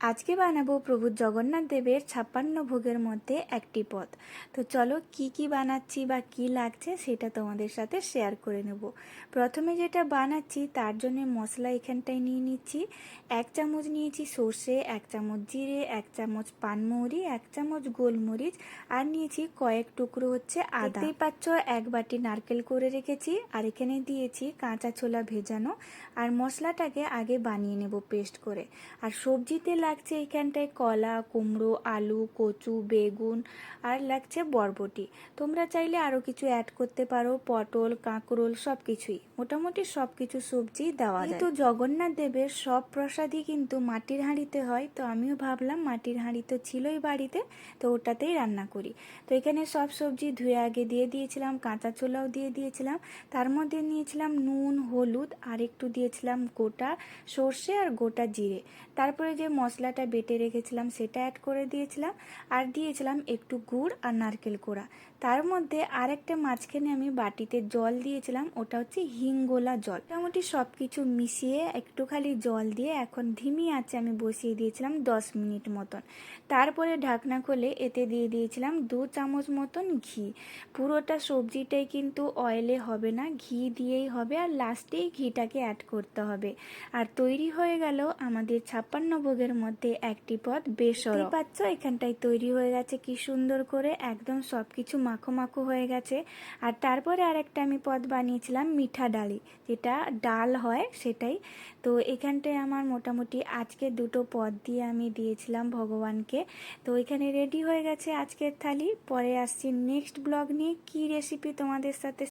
আজকে বানাবো প্রভু জগন্নাথ দেবের 56 ভোগের মধ্যে একটি পদ। তো চলো কি কি বানাচ্ছি বা কি লাগছে সেটা তোমাদের সাথে শেয়ার করে নেব। প্রথমে যেটা বানাচ্ছি তার জন্য মশলা এখানটায় নিয়ে নিচ্ছি। 1 চামচ নিয়েছি সর্ষে, 1 চামচ জিরে, 1 চামচ পানমৌরি, 1 চামচ গোলমরিচ, আর নিয়েছি কয়েক টুকরো হচ্ছে আদা। দেখতেই পাচ্ছ 1 বাটি নারকেল করে রেখেছি, আর এখানে দিয়েছি কাঁচা ছোলা ভেজানো। আর মশলাটাকে আগে বানিয়ে নেব পেস্ট করে। আর সবজিতে লাগছে এখানটায় কলা, কুমড়ো, আলু, কচু, বেগুন, আর লাগছে বরবটি। তোমরা চাইলে আরও কিছু অ্যাড করতে পারো, পটল, কাঁকরোল, সব কিছুই, মোটামুটি সব কিছু সবজি দেওয়া যায়। তো জগন্নাথ দেবের সব প্রসাদই কিন্তু মাটির হাঁড়িতে হয়, তো আমিও ভাবলাম মাটির হাঁড়ি তো ছিলই বাড়িতে, তো ওটাতেই রান্না করি। তো এখানে সব সবজি ধুয়ে আগে দিয়ে দিয়েছিলাম, কাঁচা ছোলাও দিয়ে দিয়েছিলাম, তার মধ্যে নিয়েছিলাম নুন, হলুদ, আর একটু দিয়েছিলাম গোটা সর্ষে আর গোটা জিরে। তারপরে যে মশলাটা বেটে রেখেছিলাম সেটা অ্যাড করে দিয়েছিলাম, আর দিয়েছিলাম একটু গুড় আর নারকেল কোড়া। তার মধ্যে আরেকটা মাঝখানে আমি বাটিতে জল দিয়েছিলাম, ওটা হচ্ছে হিঙ্গোলা জল। মোটামুটি সব কিছু মিশিয়ে একটু খালি জল দিয়ে এখন ধিমি আঁচে আমি বসিয়ে দিয়েছিলাম 10 মিনিট মতন। তারপরে ঢাকনা খুলে এতে দিয়ে দিয়েছিলাম 2 চামচ মতন ঘি। পুরোটা সবজিটাই কিন্তু অয়েলে হবে না, ঘি দিয়েই হবে, আর লাস্টেই ঘিটাকে অ্যাড করতে হবে। আর তৈরি হয়ে গেল আমাদের 56 ভোগের মধ্যে একটি পদ বেসর। পাচ্ছ এখানটায় তৈরি হয়ে গেছে কি সুন্দর করে, একদম সব কিছু মাখো মাখো হয়ে গেছে। আর তারপরে আরেকটা আমি পদ বানিয়েছিলাম মিঠা ডালি, যেটা ডাল হয় সেটাই। তো এখানটায় আমার মোটামুটি আজকে 2টো পদ দিয়ে আমি দিয়েছিলাম ভগবানকে। তো এখানে রেডি হয়ে গেছে আজকের থালি। পরে আসছি নেক্সট ব্লগ নিয়ে, কি রেসিপি তোমাদের সাথে